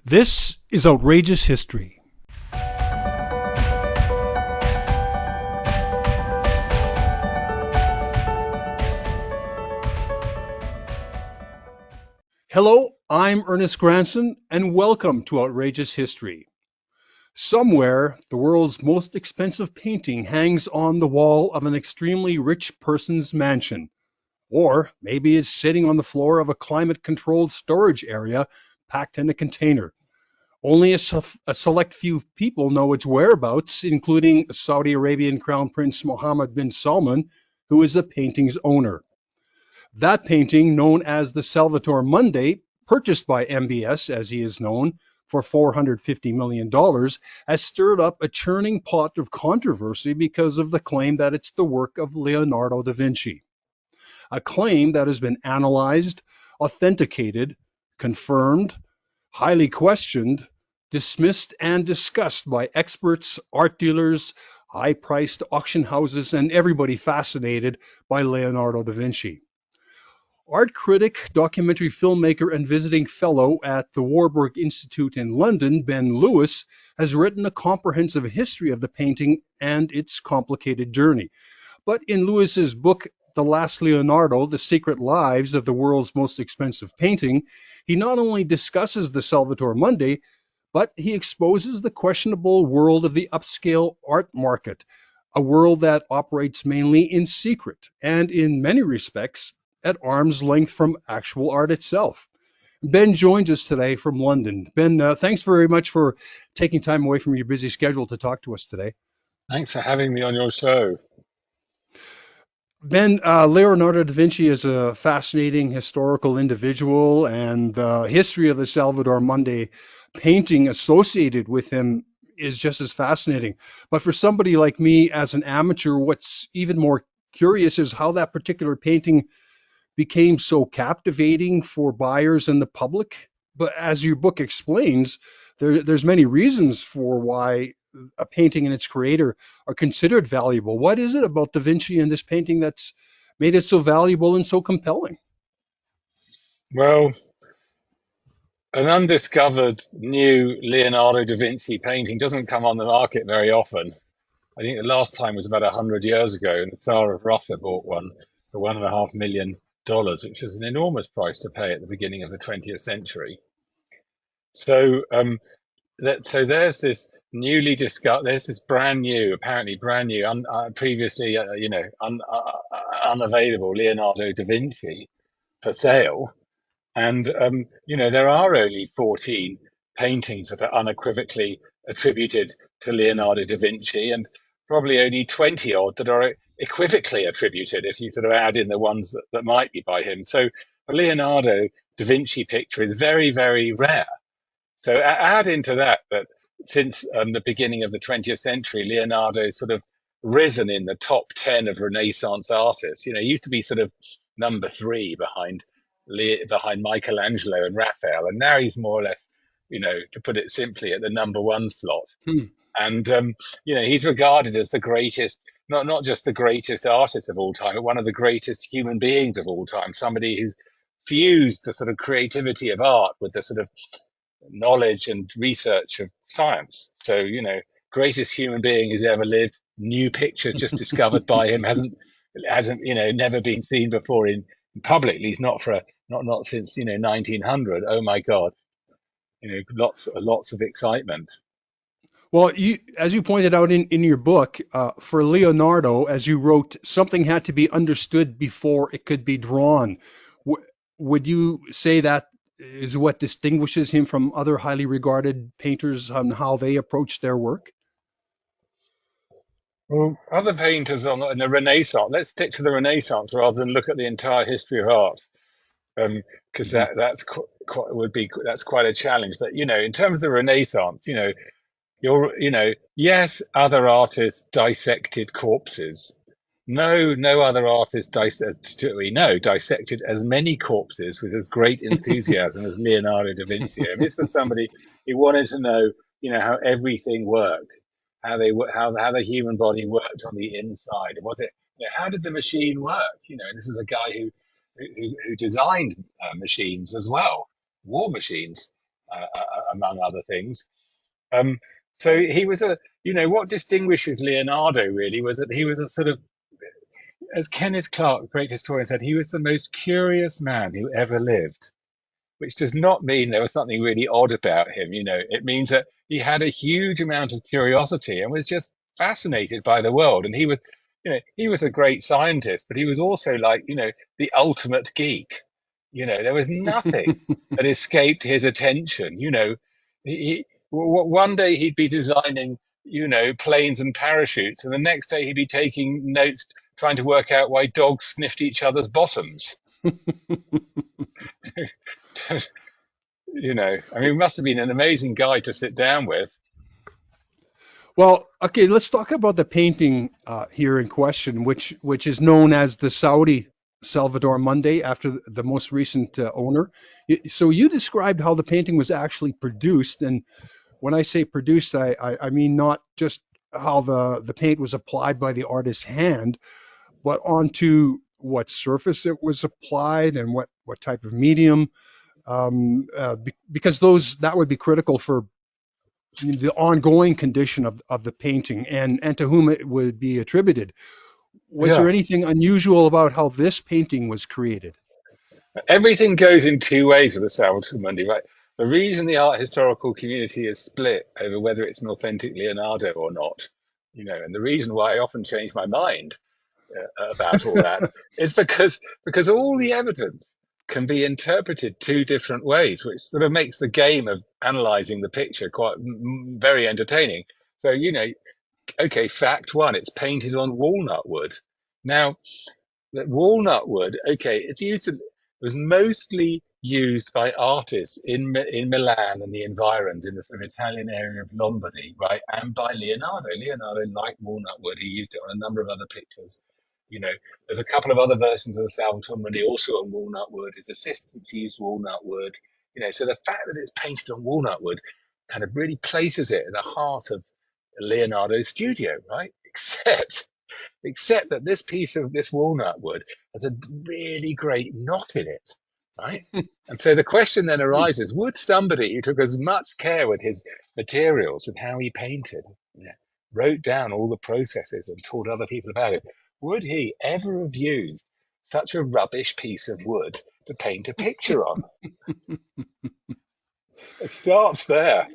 This is Outrageous History. Hello, I'm Ernest Granson, and welcome to Outrageous History. Somewhere, the world's most expensive painting hangs on the wall of an extremely rich person's mansion. Or maybe it's sitting on the floor of a climate-controlled storage area packed in a container. Only a select few people know its whereabouts, including Saudi Arabian Crown Prince Mohammed bin Salman, who is the painting's owner. That painting, known as the Salvator Mundi, purchased by MBS, as he is known, for $450 million, has stirred up a churning pot of controversy because of the claim that it's the work of Leonardo da Vinci. A claim that has been analyzed, authenticated, confirmed, highly questioned, dismissed, and discussed by experts, art dealers, high-priced auction houses, and everybody fascinated by Leonardo da Vinci. Art critic, documentary filmmaker, and visiting fellow at the Warburg Institute in London, Ben Lewis, has written a comprehensive history of the painting and its complicated journey. But in Lewis's book, The Last Leonardo, The Secret Lives of the World's Most Expensive Painting, he not only discusses the Salvator Mundi, but he exposes the questionable world of the upscale art market, a world that operates mainly in secret and, in many respects, at arm's length from actual art itself. Ben joins us today from London. Ben, thanks very much for taking time away from your busy schedule to talk to us today. Thanks for having me on your show. Ben, Leonardo da Vinci is a fascinating historical individual, and the history of the Salvator Mundi painting associated with him is just as fascinating. But for somebody like me as an amateur, what's even more curious is how that particular painting became so captivating for buyers and the public. But as your book explains, there's many reasons for why a painting and its creator are considered valuable. What is it about Da Vinci and this painting that's made it so valuable and so compelling? Well, an undiscovered new Leonardo da Vinci painting doesn't come on the market very often. I think the last time was about 100 years ago, and the Tsar of Russia bought one for $1.5 million, which was an enormous price to pay at the beginning of the 20th century. So, so there's this newly discovered, there's this brand new, apparently brand new, previously, unavailable Leonardo da Vinci for sale. And, there are only 14 paintings that are unequivocally attributed to Leonardo da Vinci, and probably only 20 odd that are equivocally attributed, if you sort of add in the ones that might be by him. So a Leonardo da Vinci picture is very, very rare. So add into that since the beginning of the 20th century, Leonardo's sort of risen in the top 10 of Renaissance artists. He used to be sort of number 3 behind Michelangelo and Raphael, and now he's more or less, to put it simply, at the number 1 slot. And he's regarded as the greatest, not just the greatest artist of all time, but one of the greatest human beings of all time. Somebody who's fused the sort of creativity of art with the sort of knowledge and research of science. So, greatest human being who's ever lived. New picture just discovered by him hasn't never been seen before in public, at least not since 1900. Oh my God, lots of excitement. Well, as you pointed out in your book, for Leonardo, as you wrote, something had to be understood before it could be drawn. Would you say that is what distinguishes him from other highly regarded painters on how they approach their work? Well, other painters in the Renaissance, let's stick to the Renaissance rather than look at the entire history of art, because that's quite a challenge. But in terms of the Renaissance, yes, other artists dissected corpses. No other artist dissected as many corpses with as great enthusiasm as Leonardo da Vinci. And this was somebody who wanted to know, how everything worked, how the human body worked on the inside. Was it, how did the machine work? This was a guy who designed machines as well, war machines. among other things. Um, so he was what distinguishes Leonardo really was that he was a sort of, as Kenneth Clark, the great historian, said, he was the most curious man who ever lived, which does not mean there was something really odd about him. It means that he had a huge amount of curiosity and was just fascinated by the world. And he was a great scientist, but he was also like, the ultimate geek. There was nothing that escaped his attention. One day he'd be designing, planes and parachutes, and the next day he'd be taking notes, trying to work out why dogs sniffed each other's bottoms. I mean, it must have been an amazing guy to sit down with. Well, okay, let's talk about the painting here in question, which is known as the Saudi Salvator Mundi after the most recent owner. So you described how the painting was actually produced, and when I say produced, I mean not just how the paint was applied by the artist's hand, but onto what surface it was applied and what type of medium, because that would be critical for the ongoing condition of the painting and to whom it would be attributed. Was there Yeah. anything unusual about how this painting was created? Everything goes in two ways with the Salvator Mundi, right? The reason the art historical community is split over whether it's an authentic Leonardo or not, and the reason why I often change my mind about all that is because all the evidence can be interpreted two different ways, which sort of makes the game of analyzing the picture quite very entertaining. So, okay, fact one, it's painted on walnut wood. Now, that walnut wood, okay, was mostly used by artists in Milan and the environs in the sort of Italian area of Lombardy, right? And by Leonardo. Leonardo liked walnut wood. He used it on a number of other pictures. There's a couple of other versions of the Salvator Mundi also on walnut wood. His assistants used walnut wood. So the fact that it's painted on walnut wood kind of really places it in the heart of Leonardo's studio, right? Except that this walnut wood has a really great knot in it, right? And so the question then arises, would somebody who took as much care with his materials, with how he painted, wrote down all the processes and taught other people about it, would he ever have used such a rubbish piece of wood to paint a picture on? It starts there,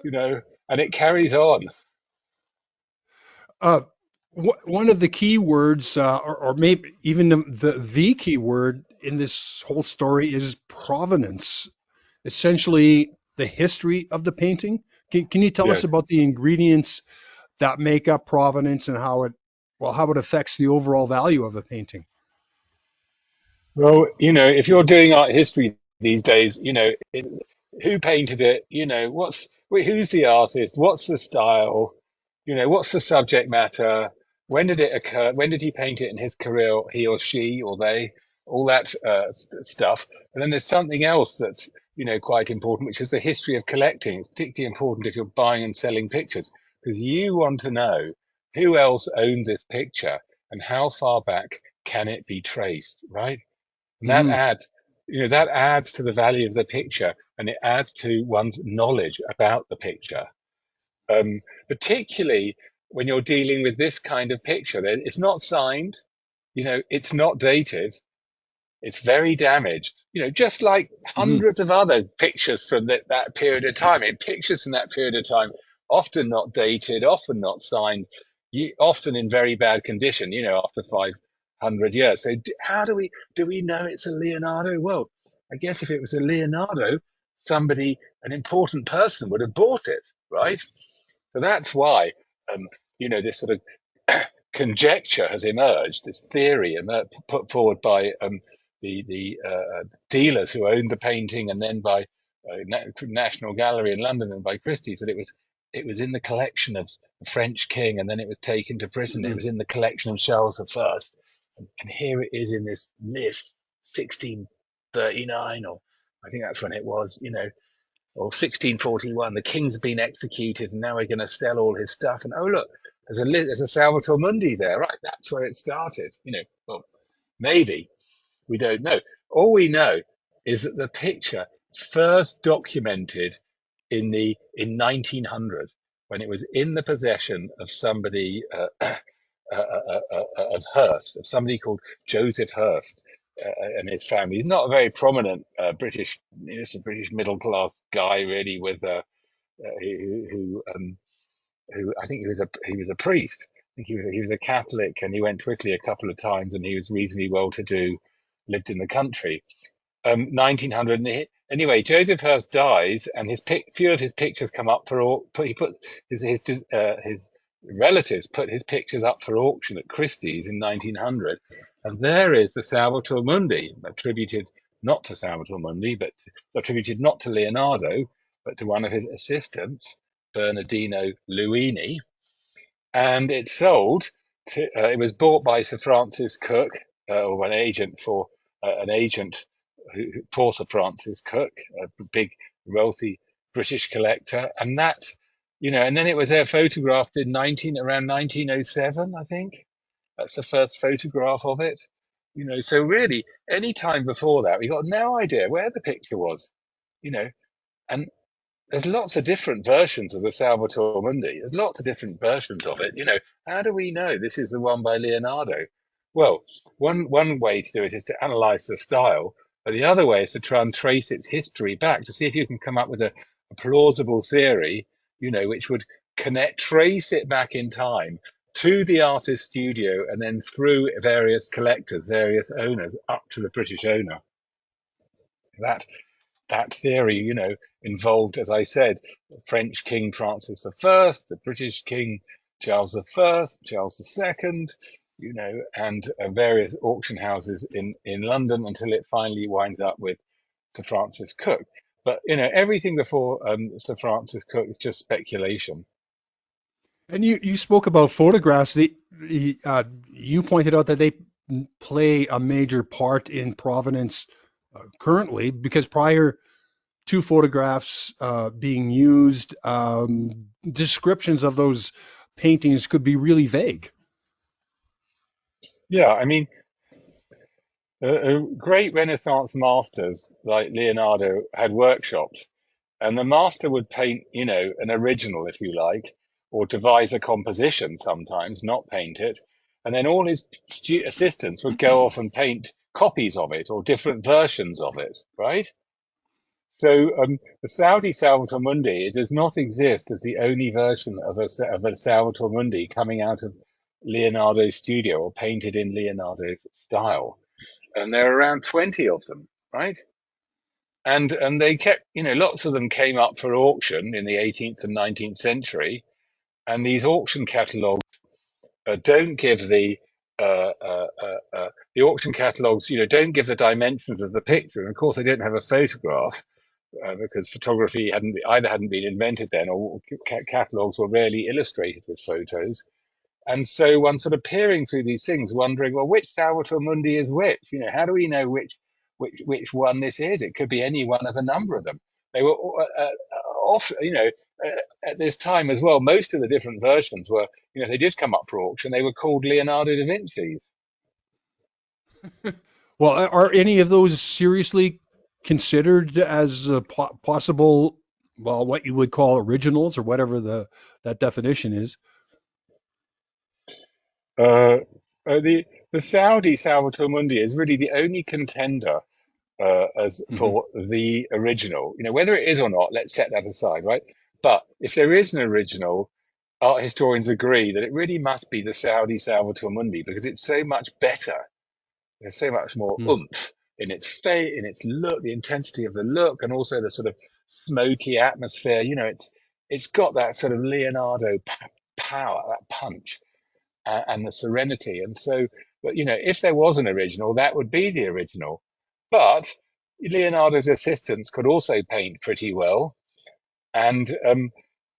and it carries on. Uh, One of the key words, or maybe even the key word in this whole story is provenance, essentially the history of the painting. Can you tell us Yes. about the ingredients that make up provenance and how it affects the overall value of the painting? Well, if you're doing art history these days, who painted it? Who's the artist? What's the style? What's the subject matter? When did it occur? When did he paint it in his career? He or she or they? All that stuff. And then there's something else that's quite important, which is the history of collecting. It's particularly important if you're buying and selling pictures because you want to know who else owned this picture and how far back can it be traced, right? And Hmm. that adds to the value of the picture and it adds to one's knowledge about the picture. Particularly when you're dealing with this kind of picture, it's not signed, it's not dated, it's very damaged, just like Hmm. hundreds of other pictures from that period of time. Pictures from that period of time, often not dated, often not signed, often in very bad condition, after 500 years. So how do we know it's a Leonardo? Well, I guess if it was a Leonardo, an important person would have bought it, right? So that's why, this sort of conjecture has emerged, this theory put forward by the dealers who owned the painting, and then by National Gallery in London and by Christie's, that it was in the collection of the French king, and then it was taken to prison. It Hmm. was in the collection of Charles I, and here it is in this list, 1639, or I think that's when it was, or 1641, the king's been executed, and now we're going to sell all his stuff. And oh look, there's a Salvator Mundi there, right? That's where it started. Well, maybe we don't know. All we know is that the picture first documented in 1900 when it was in the possession of somebody of Hearst, of somebody called Joseph Hearst and his family. He's not a very prominent British, he's a British middle class guy really, with who I think he was a priest. I think he was a Catholic, and he went to Italy a couple of times, and he was reasonably well to do, lived in the country. 1900. Anyway, Joseph Hearst dies, and few of his pictures come up for he put his relatives put his pictures up for auction at Christie's in 1900, and there is the Salvator Mundi, attributed not to Salvator Mundi, but attributed not to Leonardo, but to one of his assistants, Bernardino Luini, and it sold. It was bought by Sir Francis Cook, or an agent for Sir Francis Cook, a big wealthy British collector, and that's and then it was photographed in around 1907, I think. That's the first photograph of it. So really, any time before that, we got no idea where the picture was. You know, and there's lots of different versions of the Salvator Mundi. There's lots of different versions of it. How do we know this is the one by Leonardo? Well, one way to do it is to analyze the style, but the other way is to try and trace its history back to see if you can come up with a plausible theory, which would trace it back in time to the artist's studio and then through various collectors, various owners, up to the British owner. That theory, involved, as I said, the French King Francis I, the British King Charles I, Charles II, and various auction houses in London until it finally winds up with Sir Francis Cook. But everything before Sir Francis Cook is just speculation. And you spoke about photographs. You pointed out that they play a major part in provenance currently, because prior to photographs being used, descriptions of those paintings could be really vague. Yeah, I mean, great Renaissance masters like Leonardo had workshops, and the master would paint, an original, if you like, or devise a composition sometimes, not paint it. And then all his assistants would go off and paint copies of it or different versions of it, right? So the Saudi Salvator Mundi, it does not exist as the only version of a Salvator Mundi coming out of Leonardo's studio or painted in Leonardo's style. And there are around 20 of them, right? And they kept, lots of them came up for auction in the 18th and 19th century, and these auction catalogues don't give the auction catalogues, don't give the dimensions of the picture. And of course, they don't have a photograph because photography hadn't been invented then, or catalogues were rarely illustrated with photos. And so one sort of peering through these things, wondering, well, which Salvator Mundi is which? How do we know which one this is? It could be any one of a number of them. They were off, at this time as well. Most of the different versions were, they did come up for auction. They were called Leonardo da Vinci's. Well, are any of those seriously considered as possible, well, what you would call originals, or whatever that definition is? The Saudi Salvator Mundi is really the only contender as Hmm. for the original. Whether it is or not, let's set that aside, right? But if there is an original, art historians agree that it really must be the Saudi Salvator Mundi because it's so much better. There's so much more oomph in its look, the intensity of the look, and also the sort of smoky atmosphere. It's got that sort of Leonardo power, that punch, and the serenity. And so, but if there was an original, that would be the original. But Leonardo's assistants could also paint pretty well, and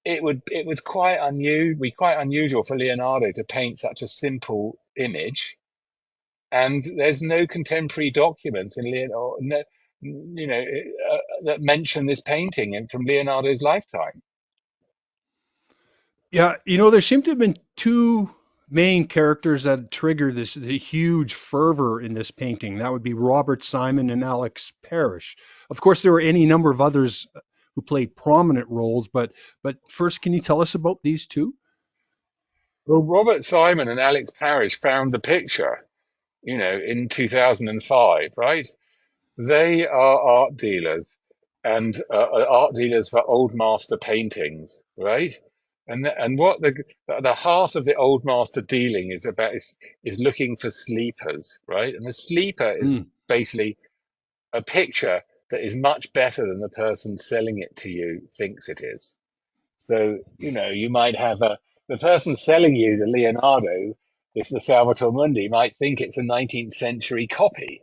it was quite unusual for Leonardo to paint such a simple image. And there's no contemporary documents in Leonardo, that mention this painting from Leonardo's lifetime. Yeah, there seem to have been two main characters that trigger this the huge fervor in this painting. That would be Robert Simon and Alex Parrish. Of course, there were any number of others who played prominent roles, but first, can you tell us about these two? Well, Robert Simon and Alex Parrish found the picture, in 2005, right? They are art dealers and art dealers for old master paintings, right? And what the heart of the old master dealing is about is looking for sleepers, right? And the sleeper is Mm. basically a picture that is much better than the person selling it to you thinks it is. So, you might have the person selling you the Leonardo, the Salvator Mundi, might think it's a 19th century copy,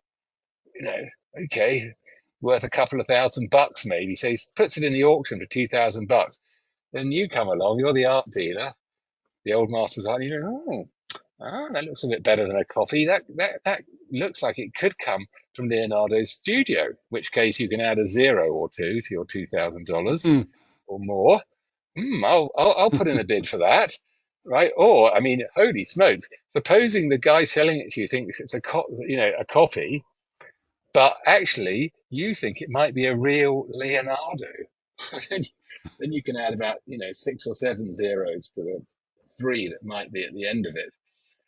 you know, okay, worth a couple of $1,000 maybe. So he puts it in the auction for $2,000. Then you come along, you're the art dealer, the old master's art, you go, that looks a bit better than a copy. That looks like it could come from Leonardo's studio, in which case you can add a zero or two to your $2,000 Mm. or more. I'll put in a bid for that, right? Or, I mean, holy smokes! Supposing the guy selling it to you thinks it's a copy, but actually you think it might be a real Leonardo. then, then you can add about six or seven zeros to the three that might be at the end of it.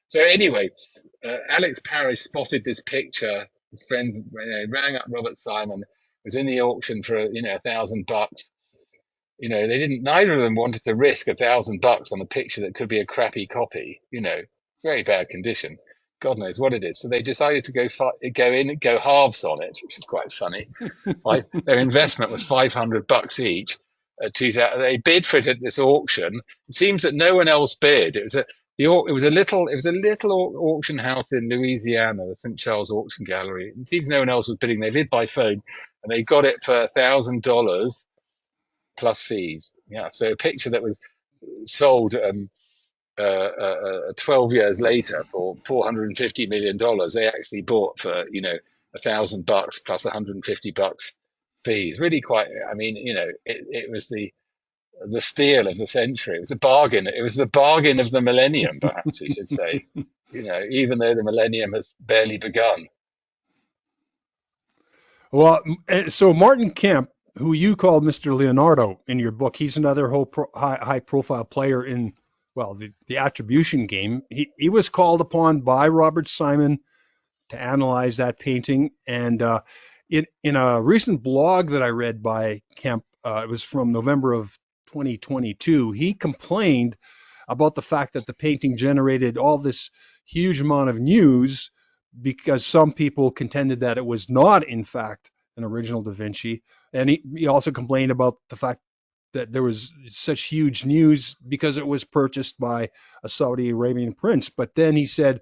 So anyway, Alex Parrish spotted this picture. His friend rang up Robert Simon. Was in the auction for $1,000. They didn't. Neither of them wanted to risk $1,000 on a picture that could be a crappy copy. Very bad condition. God knows what it is. So they decided to go halves on it, which is quite funny. Their investment was $500 each. 2000, they bid for it at this auction. It seems that no one else bid. It was a little auction house in Louisiana, the St. Charles Auction Gallery. It seems no one else was bidding. They bid by phone, and they got it for $1,000 plus fees. Yeah, so a picture that was sold 12 years later for $450 million, they actually bought for $1,000 plus $150 fees. Really quite. I mean, it was the steal of the century. It was a bargain. It was the bargain of the millennium, perhaps we should say. Even though the millennium has barely begun. Well, so Martin Kemp, who you called Mr. Leonardo in your book, he's another high profile player in, well, the attribution game. He was called upon by Robert Simon to analyze that painting. And in a recent blog that I read by Kemp, it was from November of 2022, he complained about the fact that the painting generated all this huge amount of news because some people contended that it was not, in fact, an original Da Vinci. And he also complained about the fact that there was such huge news because it was purchased by a Saudi Arabian prince. But then he said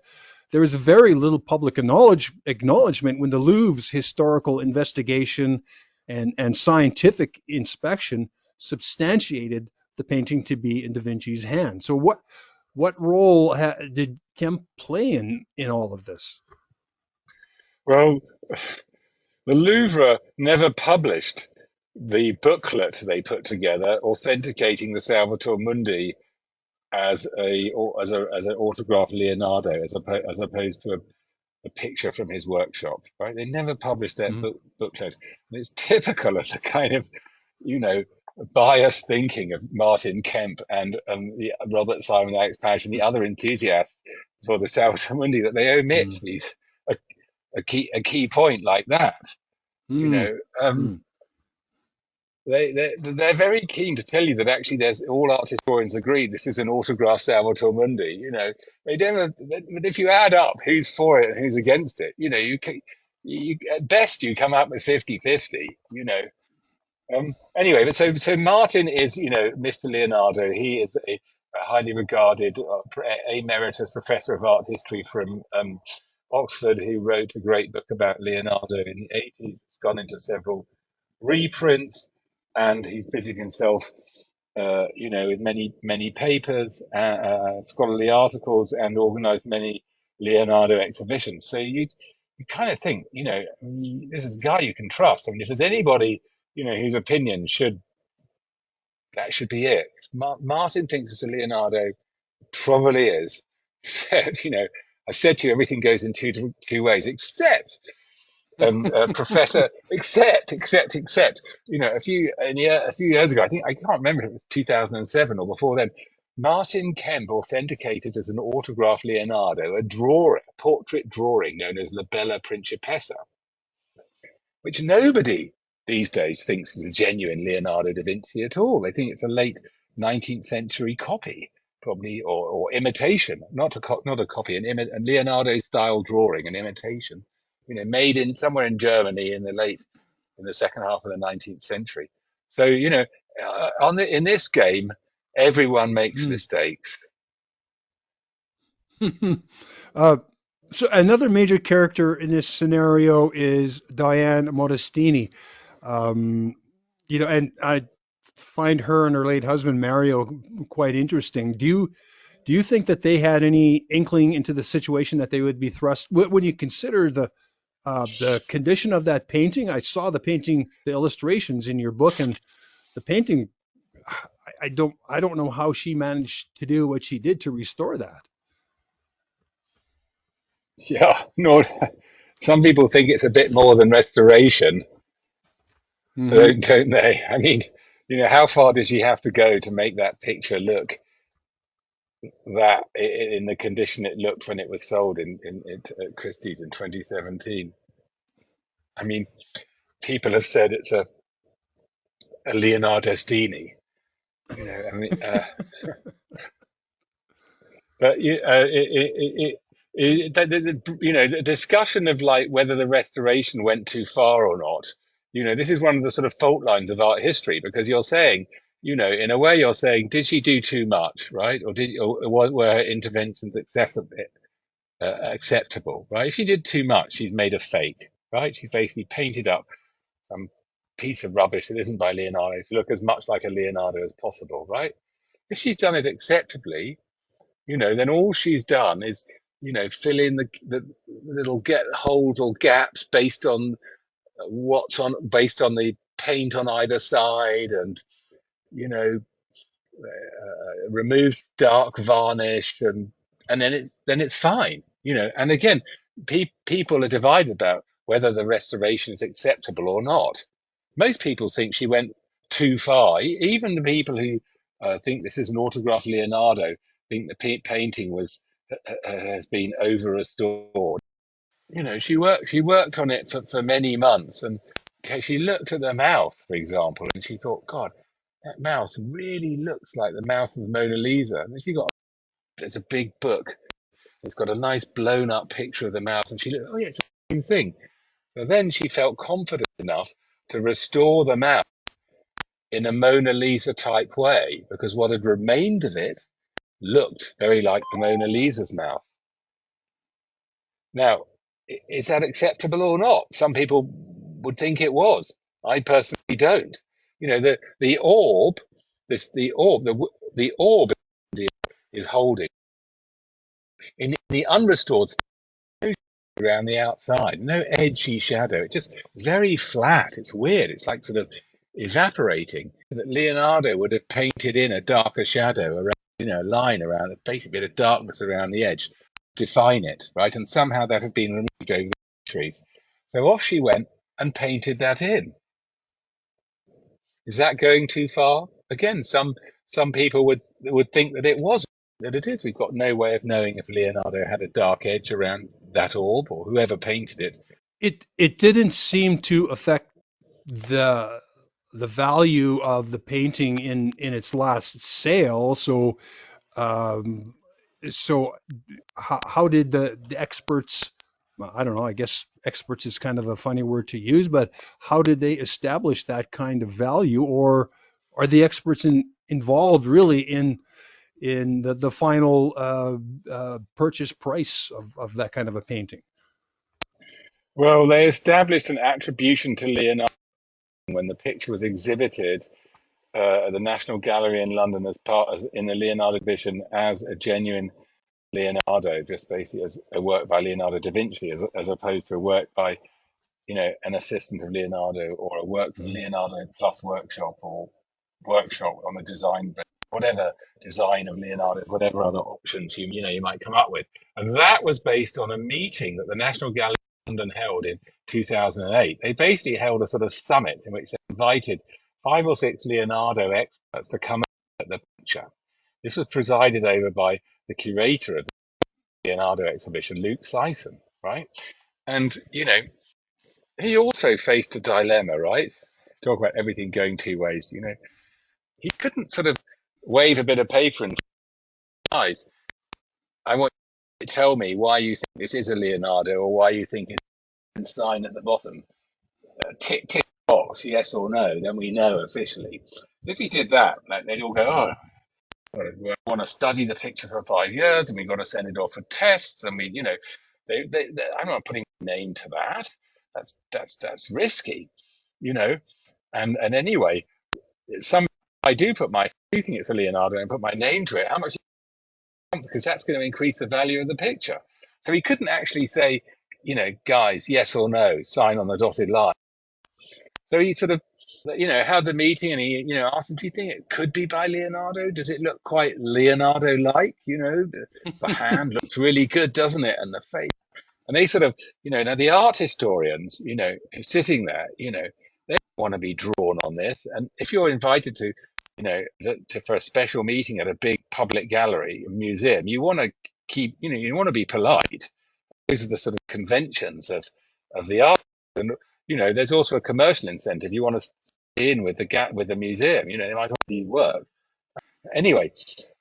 there was very little public acknowledgement when the Louvre's historical investigation and scientific inspection substantiated the painting to be in Da Vinci's hand. So what role did Kemp play in all of this? Well, the Louvre never published the booklet they put together, authenticating the Salvator Mundi as an autographed Leonardo, as opposed to a picture from his workshop. Right? They never published that Mhm. booklet, and it's typical of the kind of you know biased thinking of Martin Kemp and the Robert Simon, Alex Parrish, and the other enthusiasts for the Salvator Mundi that they omit Mm. these a, a key point like that. You Mm. know, um, Mm. they're very keen to tell you that actually there's all art historians agree this is an autographed Salvator Mundi. They don't. But if you add up who's for it and who's against it, you at best you come up with 50-50. Anyway, but so Martin is Mr. Leonardo. He is a highly regarded emeritus professor of art history from Oxford, who wrote a great book about Leonardo in the 80s. It's gone into several reprints, and he's busied himself, with many papers, scholarly articles, and organised many Leonardo exhibitions. So you kind of think, this is a guy you can trust. I mean, if there's anybody, whose opinion that should be it. Martin thinks it's a Leonardo, probably is. said, I said to you, everything goes in two ways, except professor, except. A few years ago, I can't remember if it was 2007 or before then. Martin Kemp authenticated as an autograph Leonardo a portrait drawing known as La Bella Principessa, which nobody these days thinks is a genuine Leonardo da Vinci at all. They think it's a late 19th century copy, probably, or imitation, not a copy, a Leonardo style drawing, an imitation, made in somewhere in Germany in the second half of the 19th century. So, in this game, everyone makes Hmm. mistakes. uh, so another major character in this scenario is Diane Modestini. Um, and I find her and her late husband Mario quite interesting. Do you think that they had any inkling into the situation that they would be thrust? When you consider the condition of that painting, I saw the painting, the illustrations in your book, and the painting. I don't know how she managed to do what she did to restore that. Yeah, no, some people think it's a bit more than restoration, Hmm. don't they? I mean, how far does she have to go to make that picture look that in the condition it looked when it was sold at Christie's in 2017? I mean, people have said it's a Leonardestini, I mean, but the discussion of like whether the restoration went too far or not. This is one of the sort of fault lines of art history, because you're saying, in a way, you're saying, did she do too much, right? Were her interventions acceptable, right? If she did too much, she's made a fake, right? She's basically painted up some piece of rubbish that isn't by Leonardo to look as much like a Leonardo as possible, right? If she's done it acceptably, then all she's done is, fill in the little get holes or gaps based on the paint on either side, and you know, removes dark varnish, and then it's fine, And again, people are divided about whether the restoration is acceptable or not. Most people think she went too far. Even the people who think this is an autograph Leonardo think the painting has been over restored. She worked on it for many months, and okay, she looked at the mouth, for example, and she thought, God, that mouth really looks like the mouth of the Mona Lisa. And then there's a big book. It's got a nice blown up picture of the mouth, and she looked, oh yeah, it's the same thing. So then she felt confident enough to restore the mouth in a Mona Lisa type way, because what had remained of it looked very like the Mona Lisa's mouth. Now, is that acceptable or not? Some people would think it was. I personally don't. The orb, the orb is holding in the unrestored around the outside. No edgy shadow. It's just very flat. It's weird. It's like sort of evaporating. That Leonardo would have painted in a darker shadow around, a line around, basically a bit of darkness around the edge, define it, right? And somehow that had been removed over the centuries. So off she went and painted that in. Is that going too far? Again, some people would think that it is. We've got no way of knowing if Leonardo had a dark edge around that orb, or whoever painted it. It didn't seem to affect the the value of the painting in its last sale. Um, so how did the experts? Well, I don't know. I guess experts is kind of a funny word to use, but how did they establish that kind of value, or are the experts involved really in the final purchase price of that kind of a painting? Well, they established an attribution to Leonardo when the picture was exhibited at the National Gallery in London in the Leonardo exhibition as a genuine Leonardo, just basically as a work by Leonardo da Vinci, as opposed to a work by an assistant of Leonardo, or a work from Leonardo plus workshop, or workshop on a design. whatever design of Leonardo's, whatever other options you might come up with. And that was based on a meeting that the National Gallery of London held in 2008. They basically held a sort of summit in which they invited 5 or 6 Leonardo experts to come at the picture. This was presided over by the curator of the Leonardo exhibition, Luke Sison, right? And, he also faced a dilemma, right? Talk about everything going two ways, He couldn't sort of wave a bit of paper and guys, I want you to tell me why you think this is a Leonardo or why you think it's a sign at the bottom. Tick box, yes or no, then we know officially. So if he did that, they'd all go, oh, we want to study the picture for 5 years and we've got to send it off for tests. And I'm not putting a name to that. That's risky, And anyway, I do think it's a Leonardo and put my name to it. How much? Because that's going to increase the value of the picture. So he couldn't actually say, guys, yes or no, sign on the dotted line. So he sort of, had the meeting and he, asked them, do you think it could be by Leonardo? Does it look quite Leonardo-like? The hand looks really good, doesn't it? And the face. And they sort of, now the art historians, sitting there, they want to be drawn on this. And if you're invited to, for a special meeting at a big public gallery, museum, you want to keep, you want to be polite. Those are the sort of conventions of the art. And, there's also a commercial incentive. You want to stay in with the museum, they might offer you work. Anyway,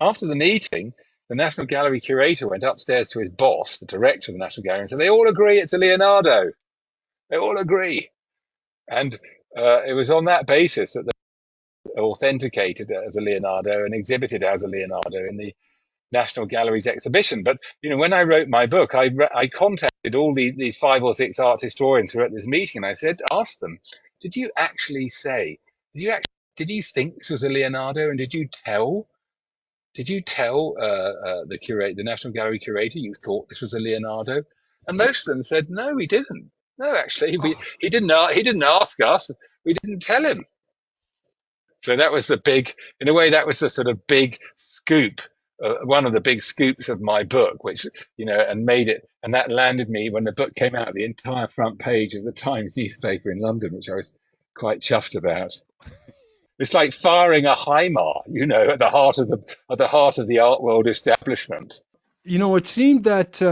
after the meeting, the National Gallery curator went upstairs to his boss, the director of the National Gallery, and said, they all agree it's a Leonardo. They all agree. And it was on that basis that they authenticated it as a Leonardo and exhibited as a Leonardo in the National Gallery's exhibition. But, when I wrote my book, I contacted all these 5 or 6 art historians who were at this meeting, and I said, asked them, did you think this was a Leonardo, and did you tell the National Gallery curator you thought this was a Leonardo? And most of them said, no, we didn't. No, actually, he didn't ask us. We didn't tell him. So that was that was the sort of big scoop, one of the big scoops of my book, which, and that landed me when the book came out, the entire front page of the Times newspaper in London, which I was quite chuffed about. It's like firing a HIMAR, at the heart of the art world establishment. It seemed that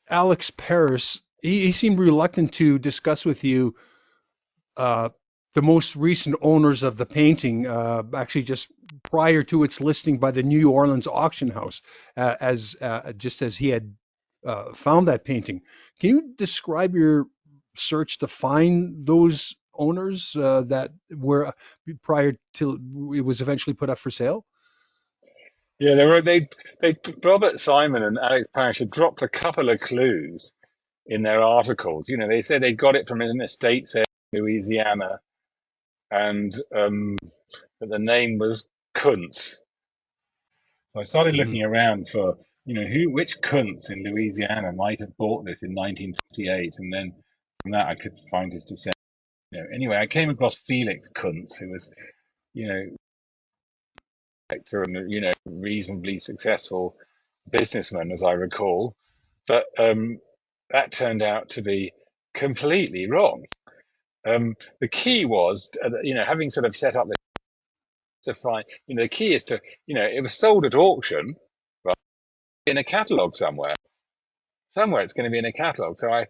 Alex Paris, he seemed reluctant to discuss with you the most recent owners of the painting, actually just prior to its listing by the New Orleans auction house, just as he had found that painting. Can you describe your search to find those owners that were prior to it was eventually put up for sale? Yeah, Robert Simon and Alex Parrish had dropped a couple of clues in their articles. They said they got it from an estate sale in Louisiana, and that the name was Kuntz. So I started looking around for, which Kuntz in Louisiana might have bought this in 1958, and then from that I could find his descendants. Anyway, I came across Felix Kuntz, who was, and reasonably successful businessman, as I recall, but that turned out to be completely wrong. The key was, having sort of set up to find, the key is to, it was sold at auction, right, in a catalogue somewhere. Somewhere it's going to be in a catalogue. So I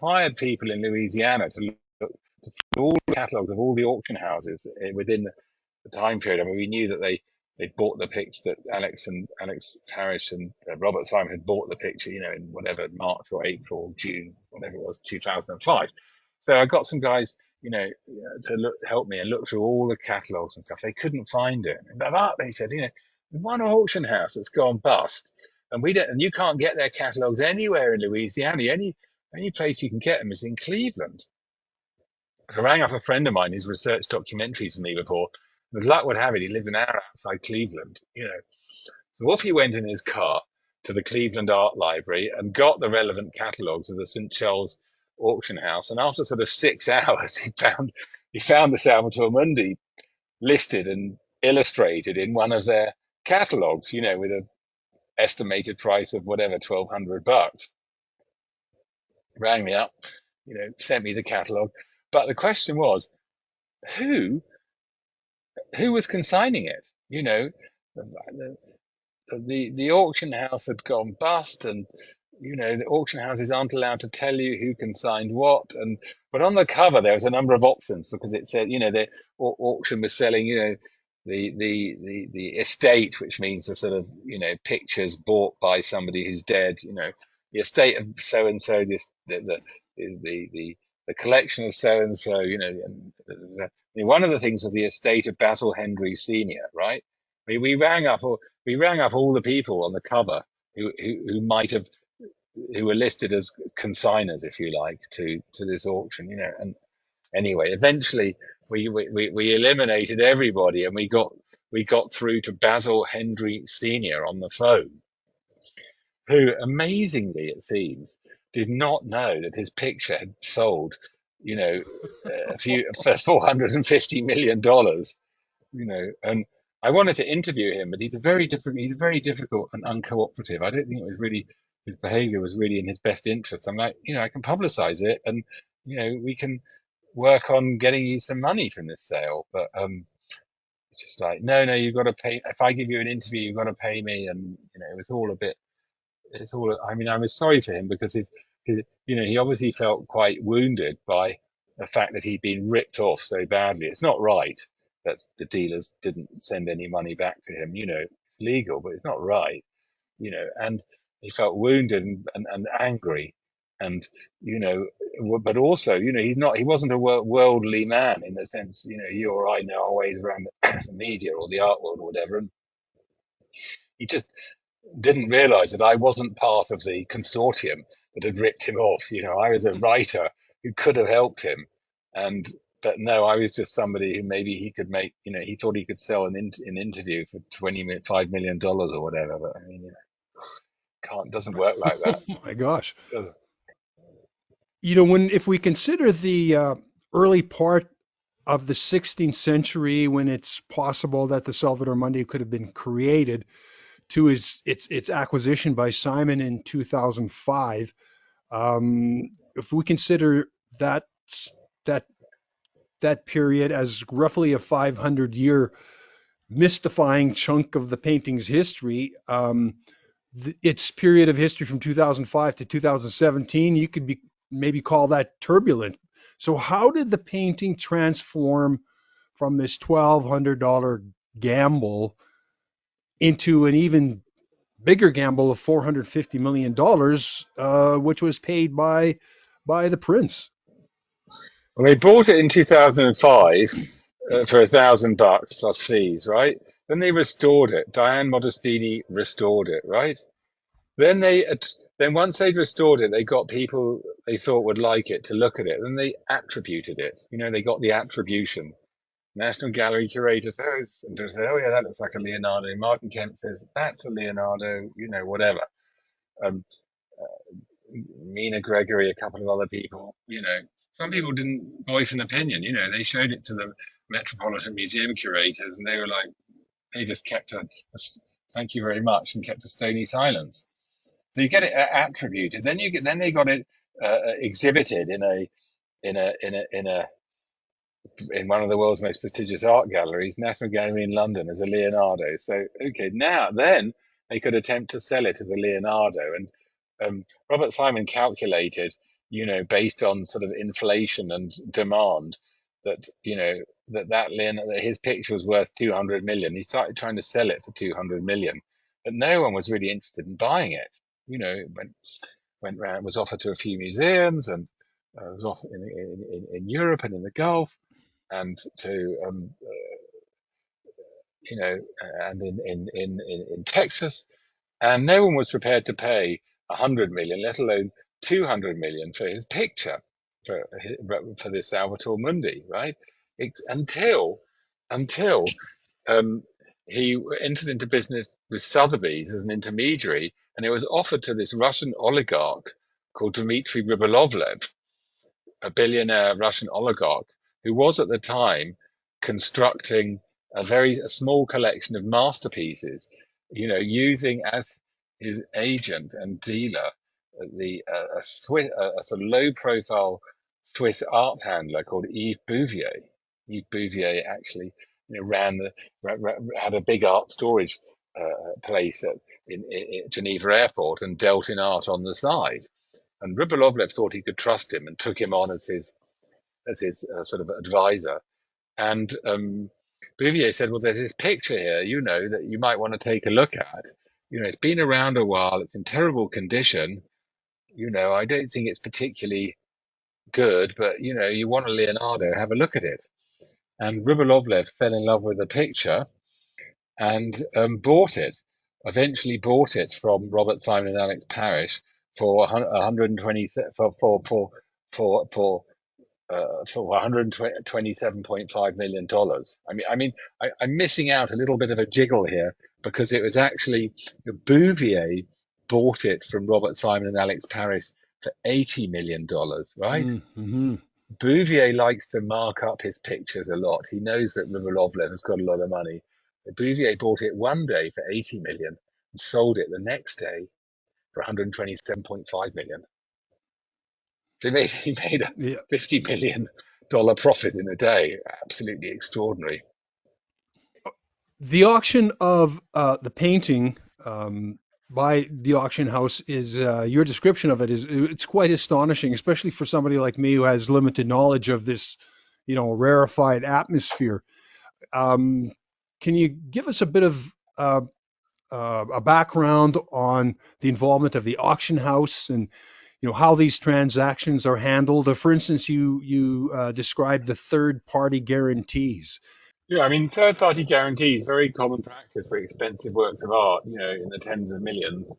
hired people in Louisiana to look to all the catalogues of all the auction houses within the time period. I mean, we knew that they bought the picture, that Alex Parrish and Robert Simon had bought the picture, in whatever March or April or June, whatever it was, 2005. So I got some guys, to help me and look through all the catalogues and stuff. They couldn't find it. But they said, one auction house that's gone bust, and you can't get their catalogues anywhere in Louisiana. The only place you can get them is in Cleveland. I rang up a friend of mine who's researched documentaries for me before. With luck would have it, he lived an hour outside Cleveland, So off he went in his car to the Cleveland Art Library and got the relevant catalogues of the St. Charles auction house. And after sort of 6 hours, he found the Salvator Mundi listed and illustrated in one of their catalogs, with an estimated price of whatever, $1,200. Rang me up, sent me the catalog. But the question was, who who was consigning it? The, the auction house had gone bust, and the auction houses aren't allowed to tell you who consigned what. And but on the cover there was a number of options, because it said, the auction was selling, the estate, which means the sort of, pictures bought by somebody who's dead. The estate of so and so. This the is the collection of so and so. One of the things was the estate of Basil Henry Senior, right? We rang up all the people on the cover who might have who were listed as consigners, if you like, to this auction. And anyway, eventually we eliminated everybody, and we got through to Basil Henry Senior on the phone, who amazingly, it seems, did not know that his picture had sold, a few for $450 million. And I wanted to interview him, but he's very difficult and uncooperative. I don't think his behavior was really in his best interest. I'm like, I can publicize it, and we can work on getting you some money from this sale. But it's just like, no, you've got to pay. If I give you an interview, you've got to pay me. And it was all a bit. It's all. I mean, I was sorry for him, because he obviously felt quite wounded by the fact that he'd been ripped off so badly. It's not right that the dealers didn't send any money back to him. It's legal, but it's not right. And he felt wounded and angry, and but also, he wasn't a worldly man, in the sense, you or I know our ways around the media or the art world or whatever. And he just didn't realize that I wasn't part of the consortium that had ripped him off. I was a writer who could have helped him, and but no, I was just somebody who maybe he could make. He thought he could sell an interview for $25 million or whatever. But I mean, doesn't work like Oh that. my gosh. Doesn't. If we consider the early part of the 16th century, when it's possible that the Salvator Mundi could have been created, to its acquisition by Simon in 2005, if we consider that that period as roughly a 500-year mystifying chunk of the painting's history, its period of history from 2005 to 2017, you could maybe call that turbulent. So how did the painting transform from this $1,200 gamble into an even bigger gamble of $450 million, which was paid by the prince? Well, they bought it in 2005 for $1,000 plus fees, right? Then they restored it. Diane Modestini restored it, right? Then then once they'd restored it, they got people they thought would like it to look at it. Then they attributed it. They got the attribution. National Gallery curator says, and they say, "Oh yeah, that looks like a Leonardo." Martin Kemp says, "That's a Leonardo." Whatever. Um, Mina Gregory, a couple of other people. Some people didn't voice an opinion. They showed it to the Metropolitan Museum curators, and they were like, they just kept thank you very much, and kept a stony silence. So you get it attributed, then they got it exhibited in one of the world's most prestigious art galleries, National Gallery in London, as a Leonardo. So okay, then they could attempt to sell it as a Leonardo, and Robert Simon calculated, based on sort of inflation and demand, that that his picture was worth 200 million. He started trying to sell it for 200 million, but no one was really interested in buying it. It went round, was offered to a few museums, and was offered in Europe and in the Gulf, and to and in Texas, and no one was prepared to pay 100 million, let alone 200 million, for his picture, for this Salvator Mundi, right? Until um, he entered into business with Sotheby's as an intermediary, and it was offered to this Russian oligarch called Dmitry Rybolovlev, a billionaire Russian oligarch who was at the time constructing a small collection of masterpieces, using as his agent and dealer a sort of low-profile Swiss art handler called Yves Bouvier. Yves Bouvier actually, had a big art storage place in Geneva Airport and dealt in art on the side. And Rybolovlev thought he could trust him and took him on as his sort of advisor. And Bouvier said, "Well, there's this picture here, that you might want to take a look at. It's been around a while. It's in terrible condition. I don't think it's particularly good, but you want a Leonardo, have a look at it." And Rybolovlev fell in love with the picture and bought it. Eventually, bought it from Robert Simon and Alex Parrish for 120 for $127.5 million. I'm missing out a little bit of a jiggle here because it was actually Bouvier bought it from Robert Simon and Alex Parrish for $80 million, right? Mm-hmm. Bouvier likes to mark up his pictures a lot. He knows that Rybolovlev has got a lot of money. Bouvier bought it one day for 80 million and sold it the next day for 127.5 million. So he made a Yeah. $50 million profit in a day. Absolutely extraordinary. The auction of the painting by the auction house is your description of it it's quite astonishing, especially for somebody like me who has limited knowledge of this, rarefied atmosphere. Can you give us a bit of a background on the involvement of the auction house and how these transactions are handled? For instance, you described the third party guarantees. Yeah, third-party guarantees, very common practice for expensive works of art, in the tens of millions,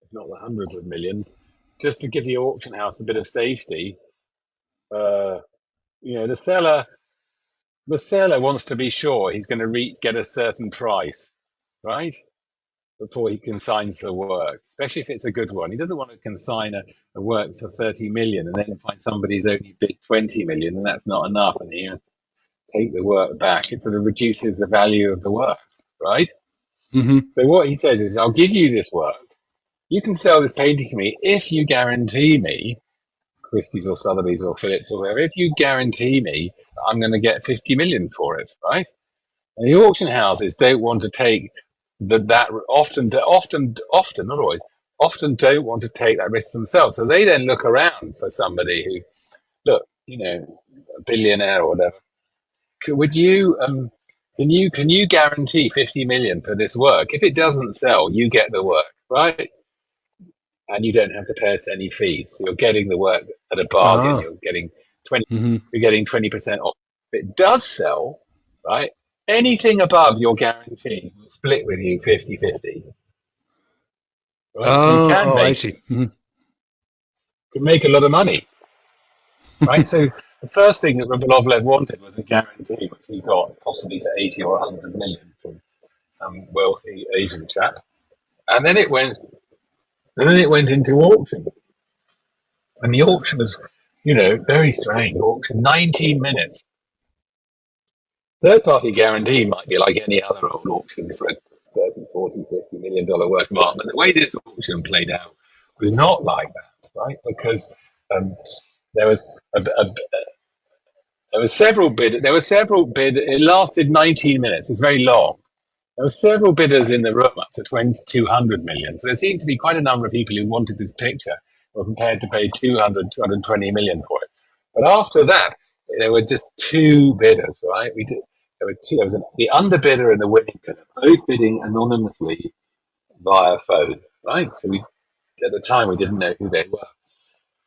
if not the hundreds of millions, just to give the auction house a bit of safety. Uh, the seller wants to be sure he's going to get a certain price, right, before he consigns the work, especially if it's a good one. He doesn't want to consign a work for 30 million and then find somebody's only bid 20 million, and that's not enough, and he has to take the work back. It sort of reduces the value of the work, right? Mm-hmm. So what he says is, I'll give you this work. You can sell this painting to me if you guarantee me, Christie's or Sotheby's or Phillips or whatever, if you guarantee me I'm going to get 50 million for it, right? And the auction houses don't want to take that often, not always, often don't want to take that risk themselves. So they then look around for somebody who, look, a billionaire or whatever. Would you can you guarantee 50 million for this work? If it doesn't sell, you get the work, right? And you don't have to pay us any fees. So you're getting the work at a bargain. Ah. You're getting 20. Mm-hmm. You're getting 20% off. If it does sell, right? Anything above your guarantee will split with you 50-50. Right? So you can Oh, I make see. Mm-hmm. a lot of money, right? So the first thing that Rybolovlev wanted was a guarantee, which he got possibly to 80 or 100 million from some wealthy Asian chap, and then it went into auction, and the auction was, very strange. Auction 19 minutes. Third party guarantee might be like any other old auction for a 30, 40, $50 million worth of art, but the way this auction played out was not like that, right? Because um, there was there were several bid. There were several bid. It lasted 19 minutes. It's very long. There were several bidders in the room up to 200 million. So there seemed to be quite a number of people who wanted this picture, were prepared to pay 220 million for it. But after that, there were just two bidders, right? There were two. There was the underbidder and the winning bidder, both bidding anonymously via phone, right? So at the time, we didn't know who they were.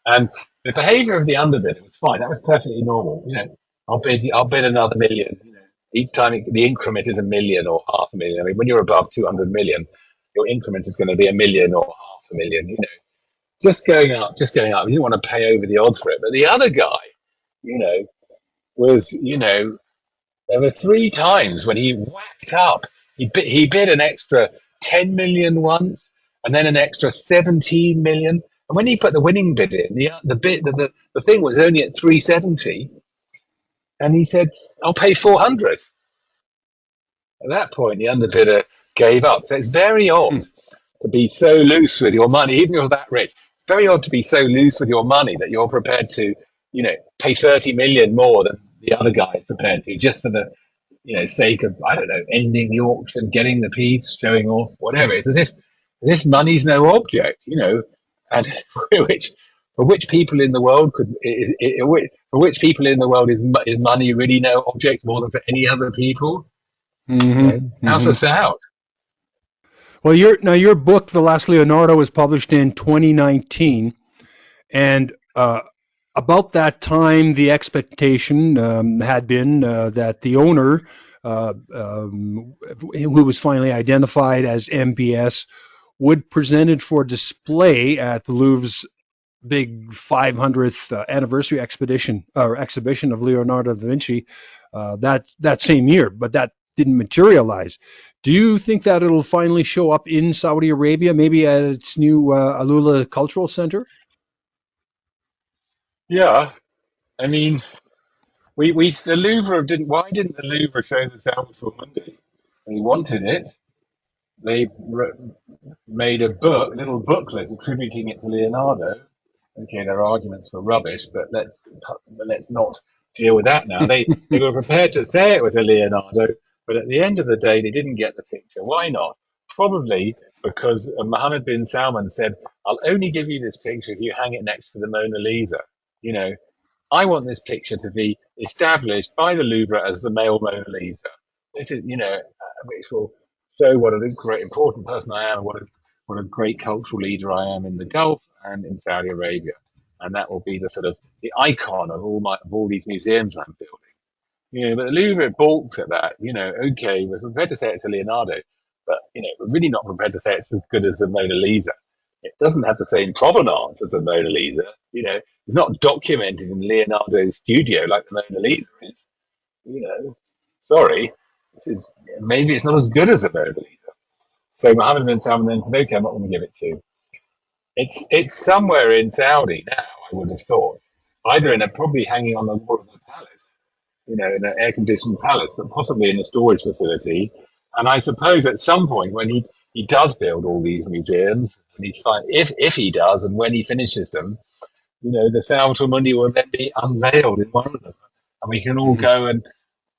And the behaviour of the underbidder was fine. That was perfectly normal. I'll bid another million. Each time the increment is a million or half a million. When you're above 200 million, your increment is going to be a million or half a million. Just going up, just going up. You didn't want to pay over the odds for it. But the other guy, was, there were three times when he whacked up. He bid an extra 10 million once, and then an extra 17 million. And when he put the winning bid in, the thing was only at 370, and he said, "I'll pay 400." At that point, the underbidder gave up. So it's very odd Hmm. to be so loose with your money, even if you're that rich. It's very odd to be so loose with your money that you're prepared to, pay 30 million more than the other guy is prepared to, just for the, sake of, I don't know, ending the auction, getting the piece, showing off, whatever. It's as if money's no object, and which for which people in the world for which people in the world is money really no object more than for any other people? Hmm. How's Hmm. this out? Well, your book, The Last Leonardo, was published in 2019, and about that time, the expectation had been that the owner, who was finally identified as MBS, would present it for display at the Louvre's big 500th anniversary expedition or exhibition of Leonardo da Vinci that same year, but that didn't materialize. Do you think that it'll finally show up in Saudi Arabia, maybe at its new Alula Cultural Center? Yeah, I mean, we the Louvre didn't. Why didn't the Louvre show the Salvator Mundi? They wanted it. They made a little booklet attributing it to Leonardo. Okay, their arguments were rubbish, but let's not deal with that now. They were prepared to say it was a Leonardo, but at the end of the day, they didn't get the picture. Why not? Probably because Mohammed bin Salman said, "I'll only give you this picture if you hang it next to the Mona Lisa." You know, I want this picture to be established by the Louvre as the male Mona Lisa. This is, which will show what a great important person I am, and what a great cultural leader I am in the Gulf and in Saudi Arabia, and that will be the sort of the icon of all these museums I'm building. But the Louvre balked at that. Okay, we're prepared to say it's a Leonardo, but we're really not prepared to say it's as good as the Mona Lisa. It doesn't have the same provenance as the Mona Lisa. It's not documented in Leonardo's studio like the Mona Lisa is. You know, sorry, this is maybe it's not as good as the Mona Lisa. So Mohammed bin Salman then said, "Okay, I'm not going to give it to you." It's somewhere in Saudi now. I would have thought, either probably hanging on the wall of the palace, in an air-conditioned palace, but possibly in a storage facility. And I suppose at some point when he does build all these museums, and he's fine if he does, and when he finishes them, the Salvator Mundi will then be unveiled in one of them, and we can all go and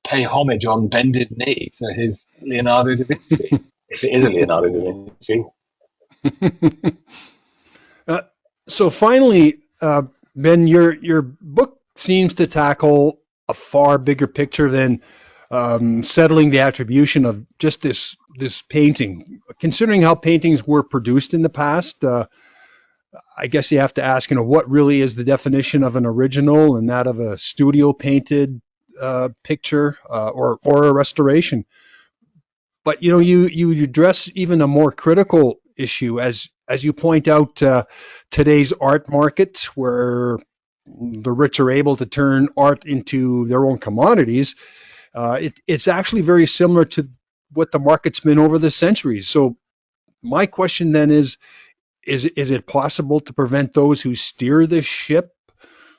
pay homage on bended knee to his Leonardo da Vinci, if it is a Leonardo da Vinci. Uh, so finally, Ben, your book seems to tackle a far bigger picture than settling the attribution of just this painting. Considering how paintings were produced in the past, I guess you have to ask, what really is the definition of an original and that of a studio painted picture or a restoration? But you address even a more critical issue as you point out, today's art market where the rich are able to turn art into their own commodities. It's actually very similar to what the market's been over the centuries. So my question then is it possible to prevent those who steer this ship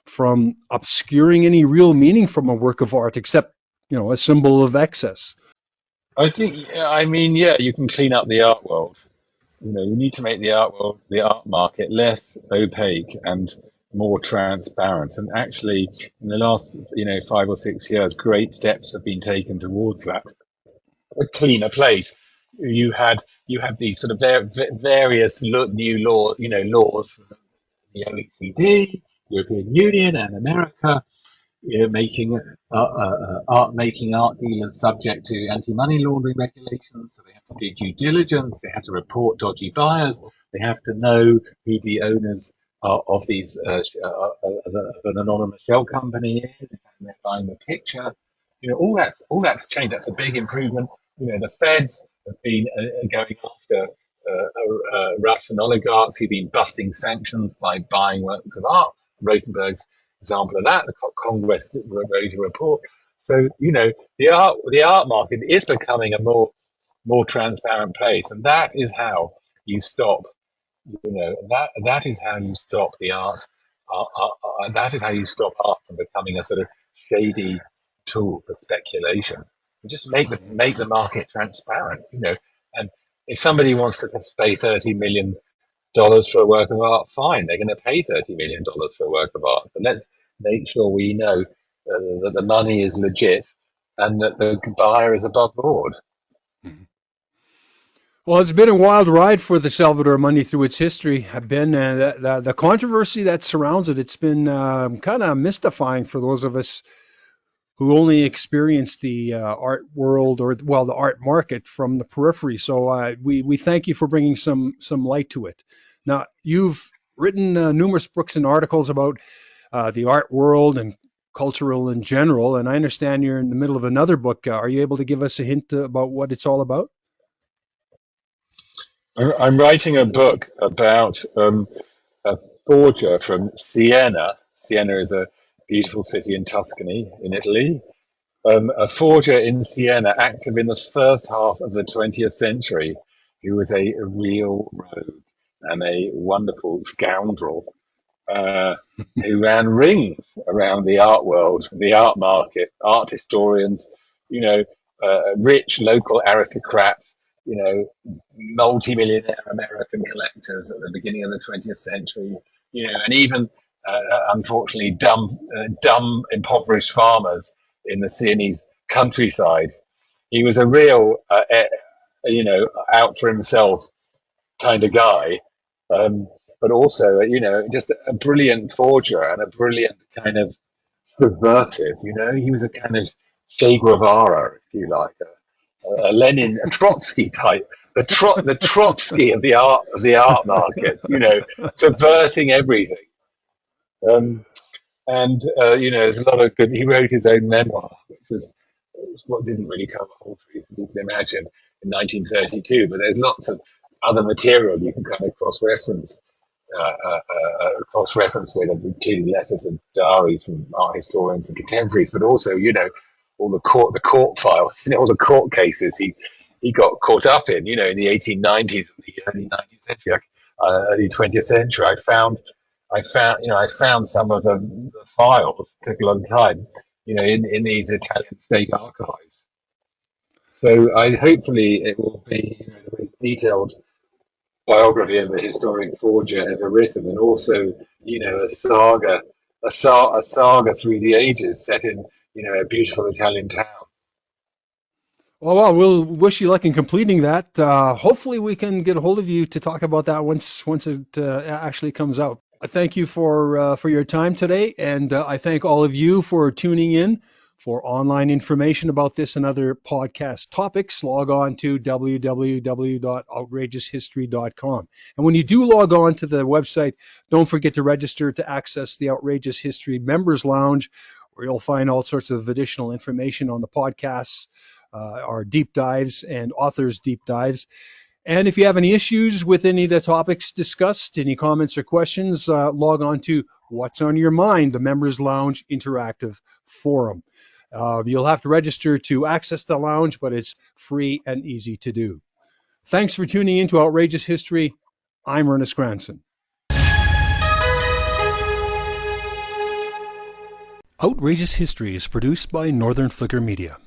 from obscuring any real meaning from a work of art except a symbol of excess? I mean, yeah, you can clean up the art world. You need to make the art market less opaque and more transparent. And actually, in the last, 5 or 6 years, great steps have been taken towards that. A cleaner place. You had you have these sort of various new laws from the OECD, European Union, and America, making art dealers subject to anti-money laundering regulations. So they have to do due diligence. They have to report dodgy buyers. They have to know who the owners of these of an anonymous shell company is. If they're buying the picture, all that's changed. That's a big improvement. The Feds have been going after Russian oligarchs who've been busting sanctions by buying works of art. Rotenberg's example of that. The Congress wrote a report. So the art market is becoming a more transparent place, and that is how you stop. That is how you stop the art. That is how you stop art from becoming a sort of shady tool for speculation. and just make the market transparent. And if somebody wants to pay $30 million for a work of art, fine, they're going to pay $30 million for a work of art. But let's make sure we know that the money is legit and that the buyer is above board. Well, it's been a wild ride for the Salvator Mundi through its history. Ben, the controversy that surrounds it, it's been kind of mystifying for those of us who only experience the art world, or well, the art market from the periphery. So we thank you for bringing some light to it. Now, you've written numerous books and articles about the art world and cultural in general, and I understand you're in the middle of another book. Are you able to give us a hint about what it's all about? I'm writing a book about a forger from Siena. Siena is a beautiful city in Tuscany, in Italy. A forger in Siena, active in the first half of the 20th century, who was a real rogue and a wonderful scoundrel, who ran rings around the art world, the art market, art historians, rich local aristocrats, multi-millionaire American collectors at the beginning of the 20th century, and even unfortunately dumb, impoverished farmers in the Sienese countryside. He was a real, out for himself kind of guy, but also, just a brilliant forger and a brilliant kind of subversive. He was a kind of Che Guevara, if you like, a Lenin, a Trotsky type, the Trotsky of the art market. Subverting everything. There's a lot of good. He wrote his own memoir, which was what didn't really tell the whole truth, as you can imagine, in 1932. But there's lots of other material you can kind of cross-reference with, including letters and diaries from art historians and contemporaries, but also, all the court files, all the court cases he got caught up in the 1890s and the early 19th century, early 20th century. I found some of the files. It took a long time, in these Italian state archives. So hopefully it will be the most detailed biography of a historic forger ever written, and also a saga through the ages set in a beautiful Italian town. Well, we'll wish you luck in completing that. Hopefully, we can get a hold of you to talk about that once it actually comes out. I thank you for your time today, and I thank all of you for tuning in. For online information about this and other podcast topics, log on to www.outrageoushistory.com. And when you do log on to the website, don't forget to register to access the Outrageous History Members Lounge, where you'll find all sorts of additional information on the podcasts, our deep dives and authors' deep dives. And if you have any issues with any of the topics discussed, any comments or questions, log on to What's on Your Mind, the Members Lounge Interactive Forum. You'll have to register to access the lounge, but it's free and easy to do. Thanks for tuning in to Outrageous History. I'm Ernest Granson. Outrageous History is produced by Northern Flicker Media.